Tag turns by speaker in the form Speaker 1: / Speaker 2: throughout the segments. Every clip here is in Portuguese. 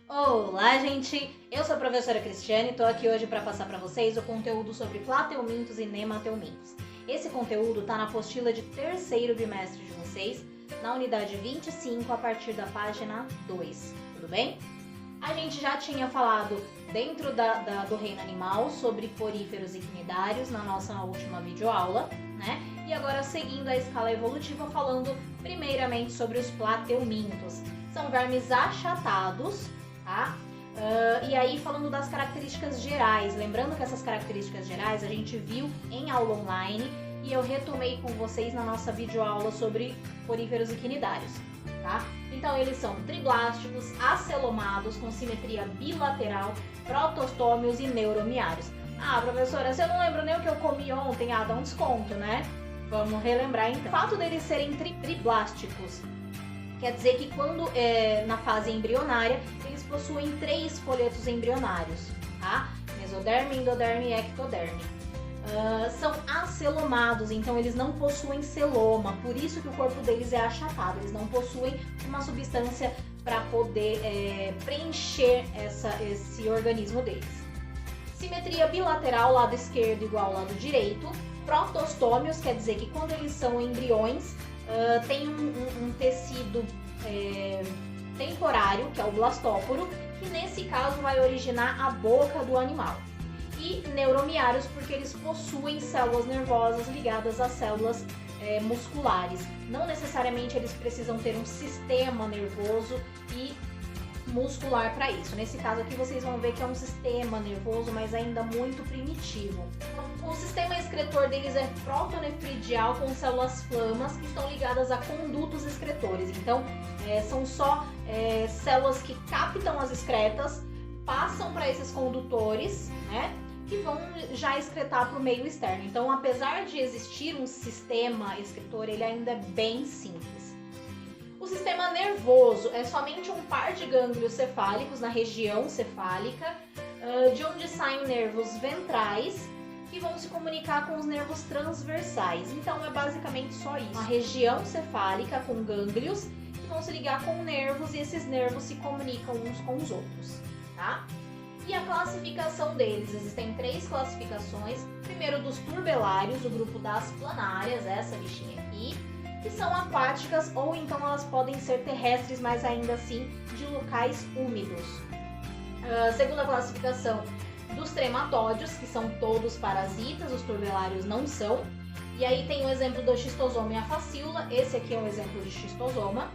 Speaker 1: Olá, gente! Eu sou a professora Cristiane e estou aqui hoje para passar para vocês o conteúdo sobre plateumintos e nemateumintos. Esse conteúdo está na apostila de terceiro bimestre de vocês, na unidade 25, a partir da página 2, tudo bem? A gente já tinha falado dentro do reino animal sobre poríferos e cnidários na nossa última videoaula, né? E agora seguindo a escala evolutiva, falando primeiramente sobre os plateumintos. São vermes achatados, tá? E aí falando das características gerais, lembrando que essas características gerais a gente viu em aula online e eu retomei com vocês na nossa videoaula sobre poríferos e cnidários, tá? Então eles são triblásticos, acelomados, com simetria bilateral, protostômios e neuromiários. Ah, professora, você não lembra nem o que eu comi ontem? Ah, dá um desconto, né? Vamos relembrar então. O fato deles serem triblásticos quer dizer que quando na fase embrionária, eles possuem 3 folhetos embrionários, tá? Mesoderme, endoderme e ectoderme. São acelomados, então eles não possuem celoma, por isso que o corpo deles é achatado, eles não possuem uma substância para poder preencher esse organismo deles. Simetria bilateral, lado esquerdo igual ao lado direito. Protostômios, quer dizer que quando eles são embriões, tem um tecido temporário, que é o blastóporo, que nesse caso vai originar a boca do animal. E neuromiários, porque eles possuem células nervosas ligadas às células musculares. Não necessariamente eles precisam ter um sistema nervoso e muscular para isso. Nesse caso aqui vocês vão ver que é um sistema nervoso, mas ainda muito primitivo. O sistema excretor deles é protonefridial com células flamas que estão ligadas a condutos excretores. Então são só células que captam as excretas, passam para esses condutores, né, que vão já excretar para o meio externo. Então, apesar de existir um sistema excretor, ele ainda é bem simples. O sistema nervoso é somente um par de gânglios cefálicos na região cefálica, de onde saem nervos ventrais que vão se comunicar com os nervos transversais. Então, é basicamente só isso. Uma região cefálica com gânglios que vão se ligar com nervos e esses nervos se comunicam uns com os outros, tá? E a classificação deles, existem 3 classificações. Primeiro dos turbelários, o grupo das planárias, essa bichinha aqui, que são aquáticas ou então elas podem ser terrestres, mas ainda assim de locais úmidos. Segunda classificação dos trematódios, que são todos parasitas, os turbelários não são. E aí tem o exemplo do xistosoma e a facíola, esse aqui é um exemplo de xistosoma.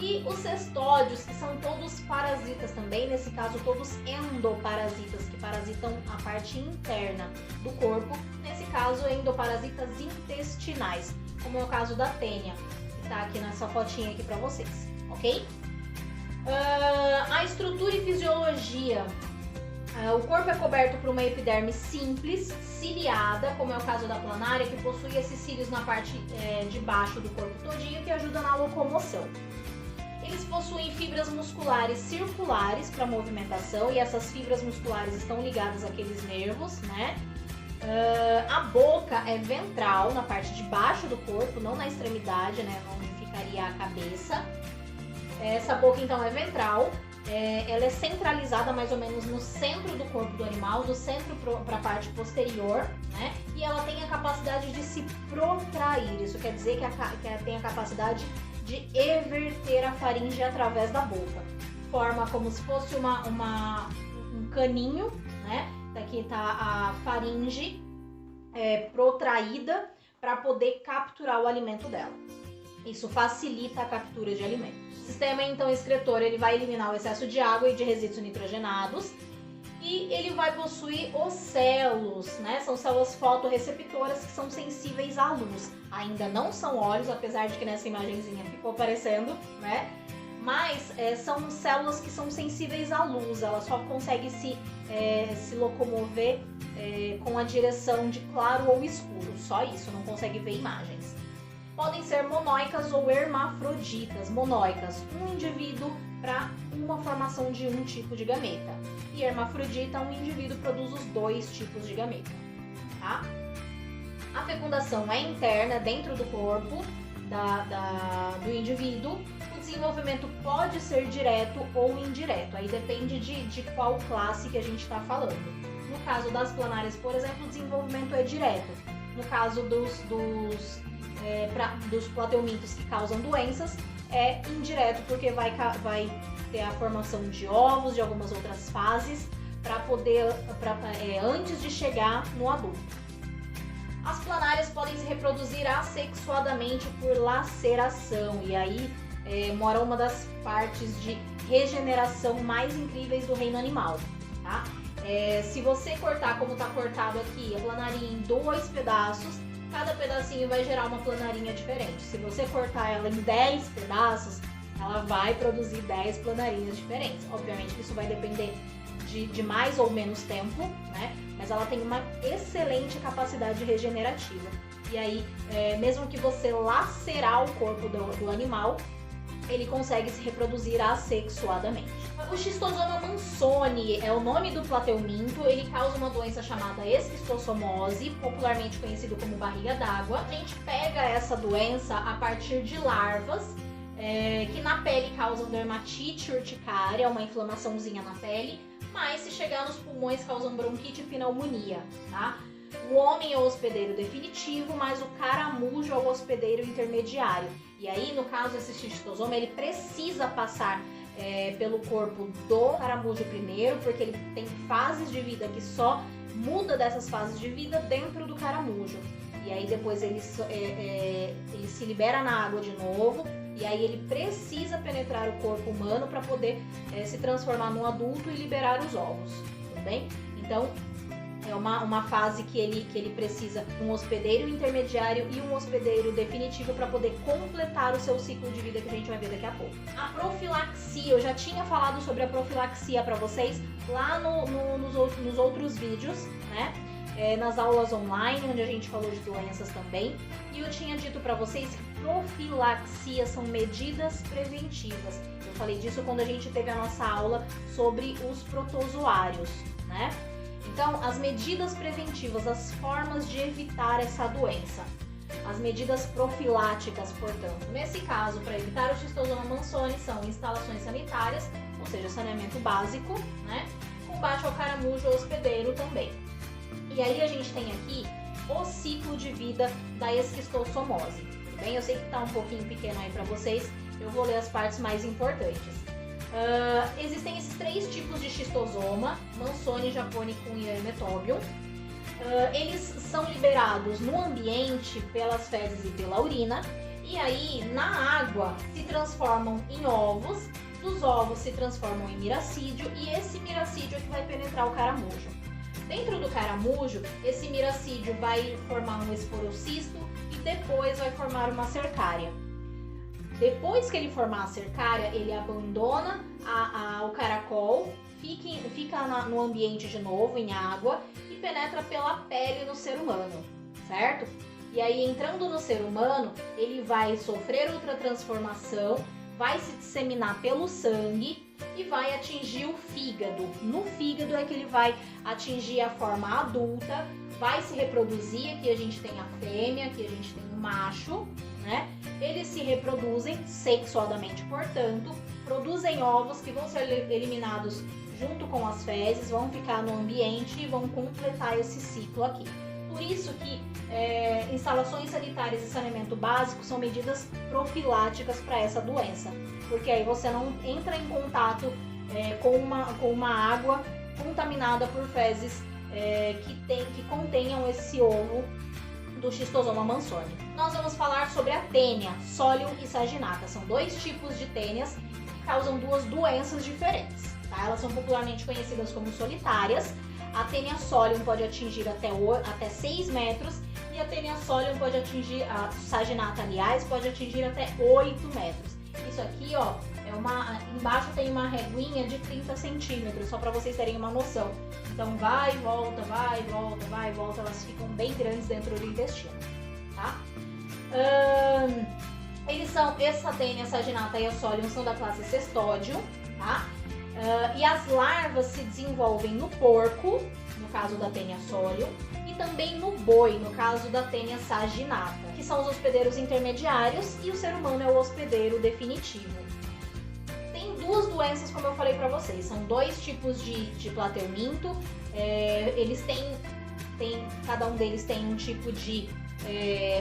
Speaker 1: E os cestódios, que são todos parasitas também, nesse caso todos endoparasitas, que parasitam a parte interna do corpo, nesse caso endoparasitas intestinais, como é o caso da tênia, que está aqui nessa fotinha aqui para vocês, ok? A estrutura e fisiologia. O corpo é coberto por uma epiderme simples, ciliada, como é o caso da planária, que possui esses cílios na parte de baixo do corpo todinho, que ajuda na locomoção. Eles possuem fibras musculares circulares para movimentação e essas fibras musculares estão ligadas àqueles nervos, né? A boca é ventral, na parte de baixo do corpo, não na extremidade, né? Onde ficaria a cabeça. Essa boca então é ventral, ela é centralizada mais ou menos no centro do corpo do animal, do centro para a parte posterior, né? E ela tem a capacidade de se protrair, isso quer dizer que ela tem a capacidade de everter a faringe através da boca. Forma como se fosse um caninho, né? Daqui está a faringe protraída para poder capturar o alimento dela. Isso facilita a captura de alimentos. O sistema então excretor ele vai eliminar o excesso de água e de resíduos nitrogenados e ele vai possuir océlos, né? São células fotorreceptoras que são sensíveis à luz. Ainda não são olhos, apesar de que nessa imagenzinha ficou parecendo, né? Mas são células que são sensíveis à luz, ela só consegue se locomover com a direção de claro ou escuro, só isso, não consegue ver imagens. Podem ser monóicas ou hermafroditas. Monóicas, um indivíduo para uma formação de um tipo de gameta. E hermafrodita, um indivíduo produz os 2 tipos de gameta, tá? A fecundação é interna, dentro do corpo do indivíduo. O desenvolvimento pode ser direto ou indireto, aí depende de qual classe que a gente está falando. No caso das planárias, por exemplo, o desenvolvimento é direto. No caso dos plateumintos que causam doenças, é indireto, porque vai ter a formação de ovos, de algumas outras fases, antes de chegar no adulto. As planárias podem se reproduzir assexuadamente por laceração, e aí mora uma das partes de regeneração mais incríveis do reino animal, tá? Se você cortar como está cortado aqui a planarinha em 2 pedaços, cada pedacinho vai gerar uma planarinha diferente. Se você cortar ela em 10 pedaços, ela vai produzir 10 planarinhas diferentes. Obviamente que isso vai depender de mais ou menos tempo, né? Mas ela tem uma excelente capacidade regenerativa. E aí, mesmo que você lacerar o corpo do animal, ele consegue se reproduzir assexuadamente. O Schistosoma mansoni é o nome do plateuminto. Ele causa uma doença chamada esquistossomose, popularmente conhecido como barriga d'água. A gente pega essa doença a partir de larvas que na pele causam dermatite urticária, uma inflamaçãozinha na pele, mas se chegar nos pulmões causam bronquite e pneumonia, tá? O homem é o hospedeiro definitivo, mas o caramujo é o hospedeiro intermediário. E aí, no caso desse schistosoma, ele precisa passar pelo corpo do caramujo primeiro, porque ele tem fases de vida que só muda dessas fases de vida dentro do caramujo. E aí depois ele se libera na água de novo, e aí ele precisa penetrar o corpo humano para poder se transformar num adulto e liberar os ovos, tudo bem? Então, é uma fase que ele precisa de um hospedeiro intermediário e um hospedeiro definitivo para poder completar o seu ciclo de vida, que a gente vai ver daqui a pouco. A profilaxia, eu já tinha falado sobre a profilaxia para vocês lá nos outros vídeos, né? Nas aulas online, onde a gente falou de doenças também. E eu tinha dito para vocês que profilaxia são medidas preventivas. Eu falei disso quando a gente teve a nossa aula sobre os protozoários, né? Então, as medidas preventivas, as formas de evitar essa doença. As medidas profiláticas, portanto, nesse caso, para evitar o Schistosoma mansoni, são instalações sanitárias, ou seja, saneamento básico, né? Combate ao caramujo hospedeiro também. E aí a gente tem aqui o ciclo de vida da esquistossomose, tudo bem? Eu sei que está um pouquinho pequeno aí para vocês, eu vou ler as partes mais importantes. Existem esses 3 tipos de schistosoma, mansoni, japonicum e eumetobium. Eles são liberados no ambiente pelas fezes e pela urina, e aí na água se transformam em ovos, dos ovos se transformam em miracídio, e esse miracídio é que vai penetrar o caramujo. Dentro do caramujo, esse miracídio vai formar um esporocisto e depois vai formar uma cercária. Depois que ele formar a cercária, ele abandona o caracol, fica no ambiente de novo, em água, e penetra pela pele no ser humano, certo? E aí, entrando no ser humano, ele vai sofrer outra transformação, vai se disseminar pelo sangue e vai atingir o fígado. No fígado é que ele vai atingir a forma adulta, vai se reproduzir. Aqui a gente tem a fêmea, aqui a gente tem o macho, né? Eles se reproduzem sexualmente, portanto, produzem ovos que vão ser eliminados junto com as fezes, vão ficar no ambiente e vão completar esse ciclo aqui. Por isso que instalações sanitárias e saneamento básico são medidas profiláticas para essa doença, porque aí você não entra em contato com uma água contaminada por fezes que contenham esse ovo do Schistosoma mansoni. Nós vamos falar sobre a tênia, Solium e Saginata. São 2 tipos de tênias que causam 2 doenças diferentes, tá? Elas são popularmente conhecidas como solitárias. A tênia Solium pode atingir até 6 metros e a tênia Solium pode atingir, a Saginata, aliás, pode atingir até 8 metros. Isso aqui, ó, embaixo tem uma reguinha de 30 centímetros, só para vocês terem uma noção. Então vai e volta, vai e volta, vai e volta, elas ficam bem grandes dentro do intestino, tá? Essa tênia, Saginata e a Solium são da classe Cestódio, tá? E as larvas se desenvolvem no porco, no caso da tênia Solium, e também no boi, no caso da tênia Saginata, que são os hospedeiros intermediários, e o ser humano é o hospedeiro definitivo. duas doenças, como eu falei pra vocês. São dois tipos de plateuminto. Eles têm, cada um deles tem um tipo de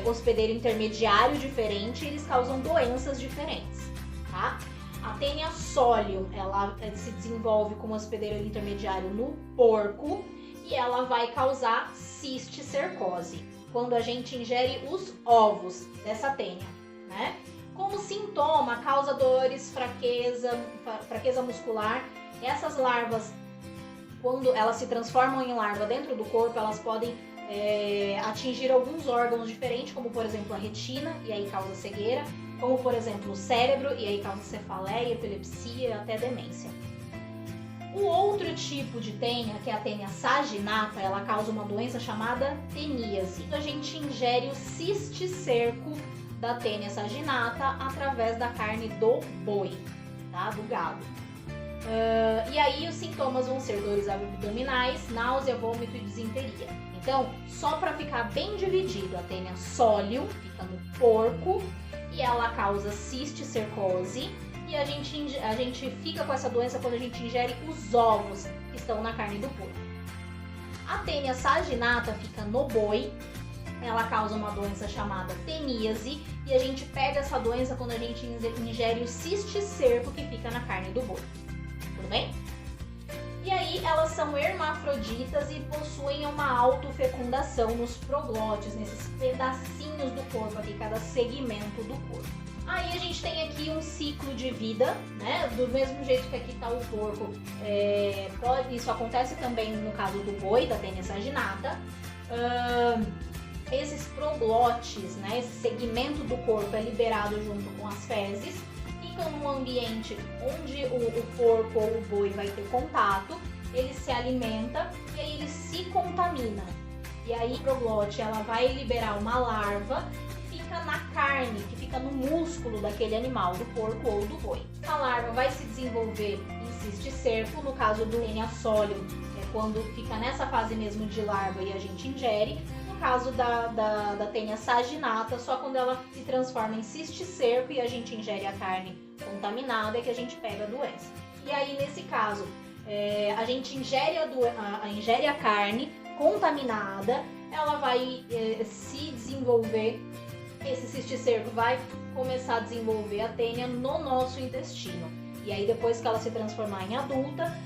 Speaker 1: hospedeiro intermediário diferente e eles causam doenças diferentes, tá? A Taenia solium, ela se desenvolve como hospedeiro intermediário no porco e ela vai causar cisticercose quando a gente ingere os ovos dessa Taenia, né? Como sintoma, causa dores, fraqueza muscular. Essas larvas, quando elas se transformam em larva dentro do corpo, elas podem atingir alguns órgãos diferentes, como por exemplo a retina, e aí causa cegueira, como por exemplo o cérebro, e aí causa cefaleia, epilepsia, até demência. O outro tipo de Taenia, que é a Taenia saginata, ela causa uma doença chamada teníase. A gente ingere o cisticerco da Taenia saginata através da carne do boi, tá? Do gado. E aí os sintomas vão ser dores abdominais, náusea, vômito e disenteria. Então, só para ficar bem dividido, a Taenia solium fica no porco e ela causa cisticercose. E a gente fica com essa doença quando a gente ingere os ovos que estão na carne do porco. A Taenia saginata fica no boi, ela causa uma doença chamada teníase e a gente pega essa doença quando a gente ingere o cisticerco que fica na carne do boi. Tudo bem? E aí elas são hermafroditas e possuem uma autofecundação nos proglótios, nesses pedacinhos do corpo aqui, cada segmento do corpo. Aí a gente tem aqui um ciclo de vida, né? Do mesmo jeito que aqui está o porco, isso acontece também no caso do boi, da Taenia saginata. Esses proglótis, né? Esse segmento do corpo é liberado junto com as fezes, ficam num ambiente onde o porco ou o boi vai ter contato, ele se alimenta e aí ele se contamina. E aí a proglote ela vai liberar uma larva na carne, que fica no músculo daquele animal, do porco ou do boi. A larva vai se desenvolver em cisticerco, no caso do Taenia solium, quando fica nessa fase mesmo de larva e a gente ingere. No caso da Taenia saginata, só quando ela se transforma em cisticerco e a gente ingere a carne contaminada é que a gente pega a doença. E aí, nesse caso, a gente ingere a carne contaminada, ela vai se desenvolver. Esse cisticerco vai começar a desenvolver a Taenia no nosso intestino. E aí depois que ela se transformar em adulta,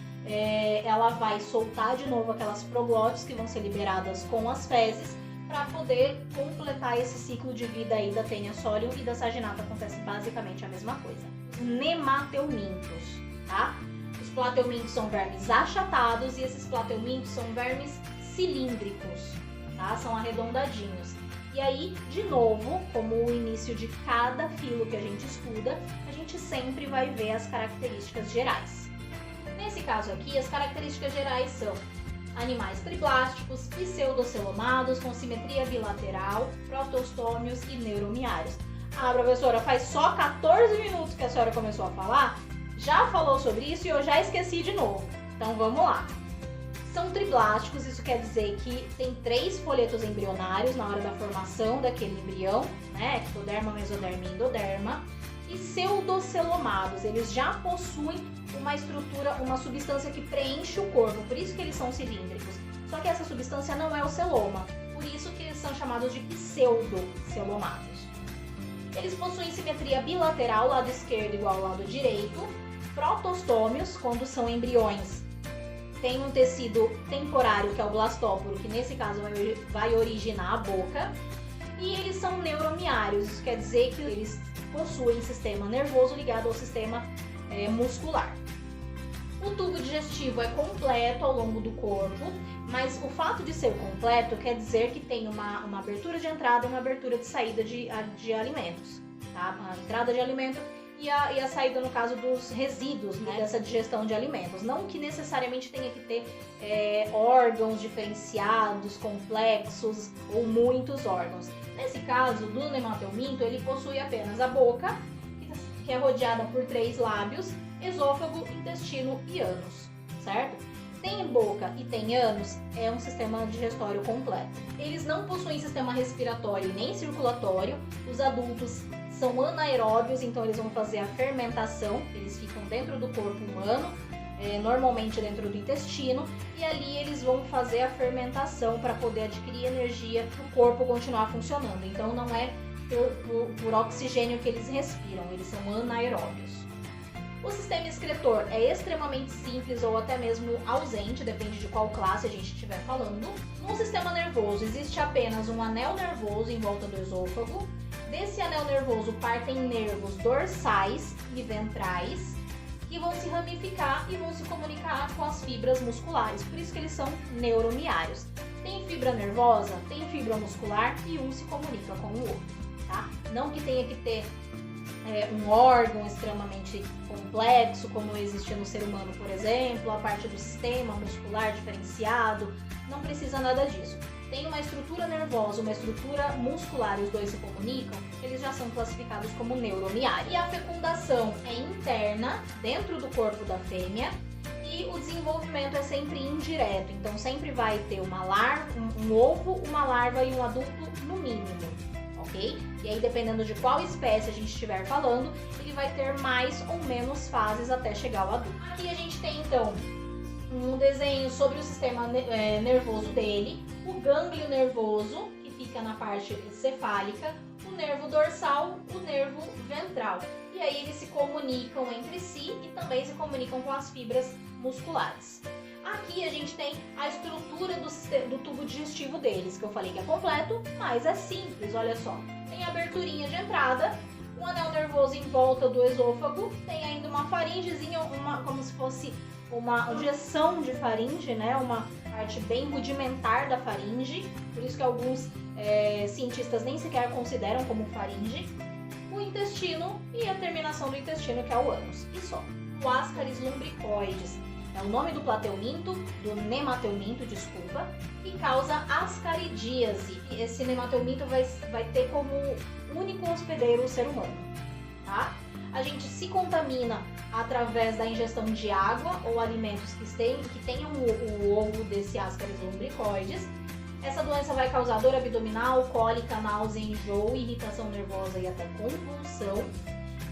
Speaker 1: ela vai soltar de novo aquelas proglotes que vão ser liberadas com as fezes para poder completar esse ciclo de vida aí da Taenia solium, e da saginata acontece basicamente a mesma coisa. Os nemateumintos, tá? Os plateumintos são vermes achatados e esses plateumintos são vermes cilíndricos, tá? São arredondadinhos. E aí, de novo, como o início de cada filo que a gente estuda, a gente sempre vai ver as características gerais. Nesse caso aqui, as características gerais são animais triblásticos, pseudocelomados, com simetria bilateral, protostômios e neuromiários. Ah, professora, faz só 14 minutos que a senhora começou a falar? Já falou sobre isso e eu já esqueci de novo. Então vamos lá. São triblásticos, isso quer dizer que tem 3 folhetos embrionários na hora da formação daquele embrião, né? Ectoderma, mesoderma e endoderma. E pseudocelomados, eles já possuem uma estrutura, uma substância que preenche o corpo, por isso que eles são cilíndricos. Só que essa substância não é o celoma, por isso que eles são chamados de pseudocelomados. Eles possuem simetria bilateral, lado esquerdo igual ao lado direito. Protostômios, quando são embriões, tem um tecido temporário, que é o blastóporo, que nesse caso vai originar a boca. E eles são neuromiários, isso quer dizer que eles possuem sistema nervoso ligado ao sistema muscular. O tubo digestivo é completo ao longo do corpo, mas o fato de ser completo quer dizer que tem uma abertura de entrada e uma abertura de saída de alimentos, tá? A entrada de alimento e a saída, no caso, dos resíduos, né, dessa digestão de alimentos. Não que necessariamente tenha que ter órgãos diferenciados, complexos ou muitos órgãos. Nesse caso, do nemateuminto, ele possui apenas a boca, que é rodeada por 3 lábios, esôfago, intestino e ânus, certo? Tem boca e tem ânus, é um sistema digestório completo. Eles não possuem sistema respiratório nem circulatório. Os adultos são anaeróbios, então eles vão fazer a fermentação, eles ficam dentro do corpo humano, normalmente dentro do intestino, e ali eles vão fazer a fermentação para poder adquirir energia para o corpo continuar funcionando. Então não é por oxigênio que eles respiram, eles são anaeróbios. O sistema excretor é extremamente simples ou até mesmo ausente, depende de qual classe a gente estiver falando. No sistema nervoso existe apenas um anel nervoso em volta do esôfago. Desse anel nervoso partem nervos dorsais e ventrais, que vão se ramificar e vão se comunicar com as fibras musculares, por isso que eles são neuromiários. Tem fibra nervosa, tem fibra muscular e um se comunica com o outro, tá? Não que tenha que ter um órgão extremamente complexo, como existe no ser humano, por exemplo, a parte do sistema muscular diferenciado, não precisa nada disso. Tem uma estrutura nervosa, uma estrutura muscular e os dois se comunicam, eles já são classificados como neuromiários. E a fecundação é interna, dentro do corpo da fêmea, e o desenvolvimento é sempre indireto, então sempre vai ter um ovo, uma larva e um adulto no mínimo, ok? E aí, dependendo de qual espécie a gente estiver falando, ele vai ter mais ou menos fases até chegar ao adulto. Aqui a gente tem, então, um desenho sobre o sistema nervoso dele, o gânglio nervoso, que fica na parte cefálica, o nervo dorsal, o nervo ventral. E aí eles se comunicam entre si e também se comunicam com as fibras musculares. Aqui a gente tem a estrutura do tubo digestivo deles, que eu falei que é completo, mas é simples, olha só. Tem a aberturinha de entrada, um anel nervoso em volta do esôfago, tem ainda uma faringezinha, como se fosse uma injeção de faringe, né? Uma parte bem rudimentar da faringe, por isso que alguns cientistas nem sequer consideram como faringe. O intestino e a terminação do intestino, que é o ânus, e só. O ascaris lumbricoides é o nome do plateuminto, do nemateuminto, desculpa, que causa ascaridíase. Esse nemateuminto vai ter como único hospedeiro o ser humano, tá? A gente se contamina através da ingestão de água ou alimentos que tenham o ovo desse ascaris lumbricoides. Essa doença vai causar dor abdominal, cólica, náusea, enjoo, irritação nervosa e até convulsão.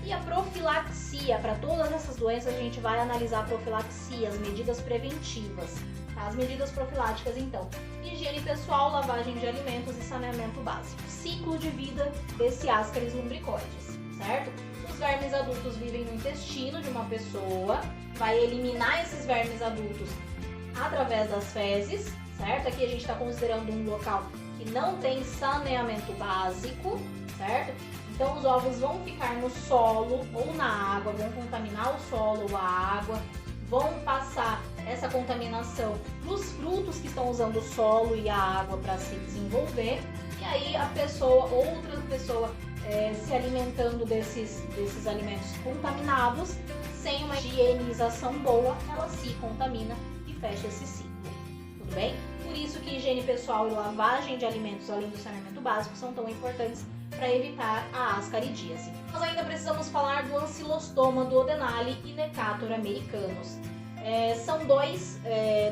Speaker 1: E a profilaxia, para todas essas doenças a gente vai analisar a profilaxia, as medidas preventivas, tá? As medidas profiláticas então, higiene pessoal, lavagem de alimentos e saneamento básico. Ciclo de vida desse ascaris lumbricoides, certo? Os vermes adultos vivem no intestino de uma pessoa, vai eliminar esses vermes adultos através das fezes, certo? Aqui a gente está considerando um local que não tem saneamento básico, certo? Então os ovos vão ficar no solo ou na água, vão contaminar o solo ou a água, vão passar essa contaminação nos frutos que estão usando o solo e a água para se desenvolver, e aí outra pessoa se alimentando desses alimentos contaminados, sem uma higienização boa, ela se contamina e fecha esse ciclo, tudo bem? Por isso que higiene pessoal e lavagem de alimentos, além do saneamento básico, são tão importantes para evitar a ascaridíase. Nós ainda precisamos falar do ancilostoma duodenale e Necator americanus. São dois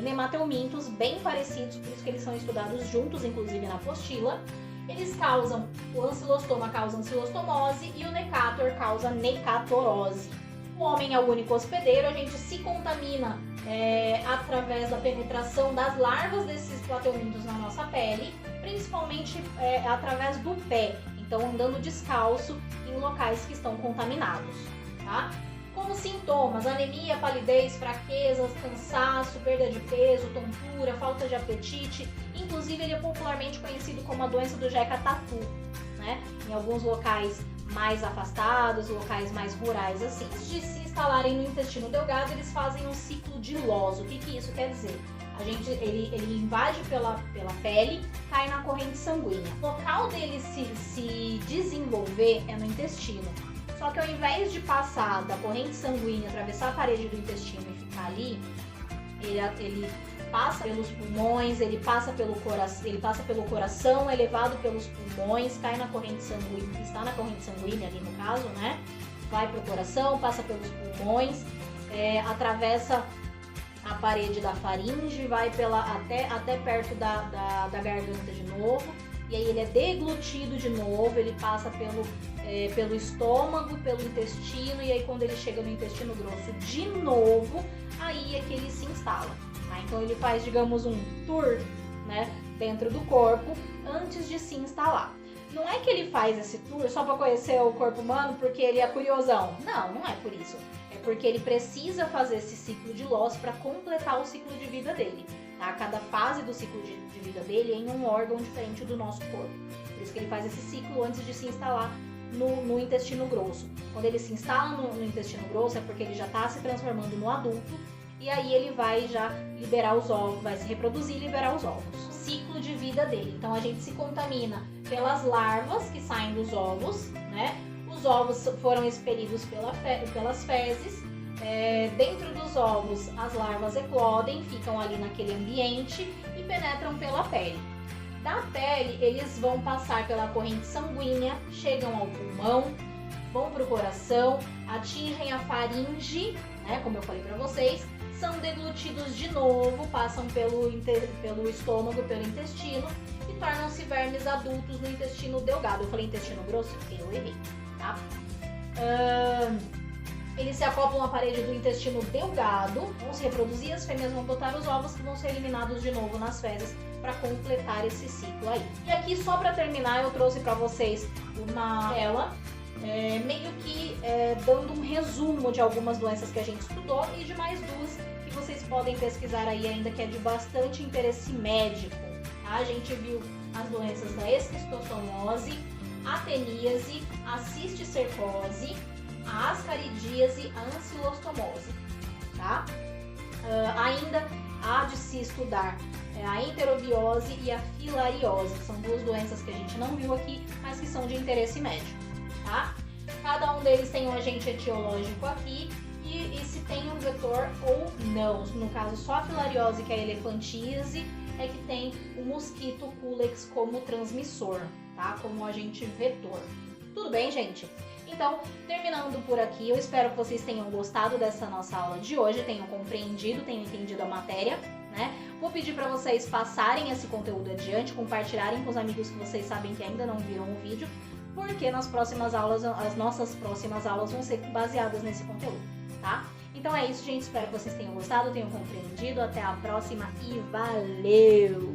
Speaker 1: nemateumintos bem parecidos, por isso que eles são estudados juntos, inclusive na apostila. O ancilostoma causa ancilostomose e o Necator causa necatorose. O homem é o único hospedeiro, a gente se contamina através da penetração das larvas desses plateumintos na nossa pele, principalmente através do pé, então andando descalço em locais que estão contaminados, tá? Como sintomas, anemia, palidez, fraqueza, cansaço, perda de peso, tontura, falta de apetite, inclusive ele é popularmente conhecido como a doença do Jeca Tatu, né? Em alguns locais mais afastados, locais mais rurais assim. Antes de se instalarem no intestino delgado, eles fazem um ciclo de Lose. O que isso quer dizer? Ele invade pela pele, cai na corrente sanguínea. O local dele se desenvolver é no intestino. Só que ao invés de passar da corrente sanguínea, atravessar a parede do intestino e ficar ali, ele passa pelos pulmões, ele passa pelo coração, é levado pelos pulmões, cai na corrente sanguínea, está na corrente sanguínea ali no caso, né? Vai para o coração, passa pelos pulmões, atravessa a parede da faringe, vai até perto da garganta de novo, e aí ele é deglutido de novo, ele passa pelo estômago, pelo intestino, e aí quando ele chega no intestino grosso de novo, aí é que ele se instala. Tá? Então ele faz, digamos, um tour, né, dentro do corpo antes de se instalar. Não é que ele faz esse tour só para conhecer o corpo humano porque ele é curiosão. Não, não é por isso. É porque ele precisa fazer esse ciclo de Loss para completar o ciclo de vida dele. Tá? Cada fase do ciclo de vida dele é em um órgão diferente do nosso corpo. Por isso que ele faz esse ciclo antes de se instalar no intestino grosso. Quando ele se instala no intestino grosso é porque ele já está se transformando no adulto e aí ele vai já liberar os ovos, vai se reproduzir e liberar os ovos. O ciclo de vida dele. Então a gente se contamina pelas larvas que saem dos ovos, né? Os ovos foram expelidos pelas fezes. Dentro dos ovos, as larvas eclodem, ficam ali naquele ambiente e penetram pela pele. Da pele, eles vão passar pela corrente sanguínea, chegam ao pulmão, vão para o coração, atingem a faringe, né, como eu falei para vocês, são deglutidos de novo, passam pelo estômago, pelo intestino e tornam-se vermes adultos no intestino delgado. Eu falei intestino grosso? Eu errei, tá? Eles se acoplam à parede do intestino delgado, vão se reproduzir, as fêmeas vão botar os ovos que vão ser eliminados de novo nas fezes para completar esse ciclo aí. E aqui, só para terminar, eu trouxe para vocês uma tela, meio que dando um resumo de algumas doenças que a gente estudou e de mais duas que vocês podem pesquisar aí ainda, que é de bastante interesse médico. Tá? A gente viu as doenças da esquistossomose, a teníase, a cisticercose, a ascaridíase, a ancilostomose, tá? Ainda há de se estudar a enterobiose e a filariose, são duas doenças que a gente não viu aqui, mas que são de interesse médico, tá? Cada um deles tem um agente etiológico aqui e se tem um vetor ou não. No caso, só a filariose, que é a elefantíase, é que tem o mosquito culex como transmissor, tá? Como agente vetor. Tudo bem, gente? Então, terminando por aqui, eu espero que vocês tenham gostado dessa nossa aula de hoje, tenham compreendido, tenham entendido a matéria, né? Vou pedir para vocês passarem esse conteúdo adiante, compartilharem com os amigos que vocês sabem que ainda não viram o vídeo, porque nas próximas aulas, as nossas próximas aulas vão ser baseadas nesse conteúdo, tá? Então é isso, gente. Espero que vocês tenham gostado, tenham compreendido. Até a próxima e valeu!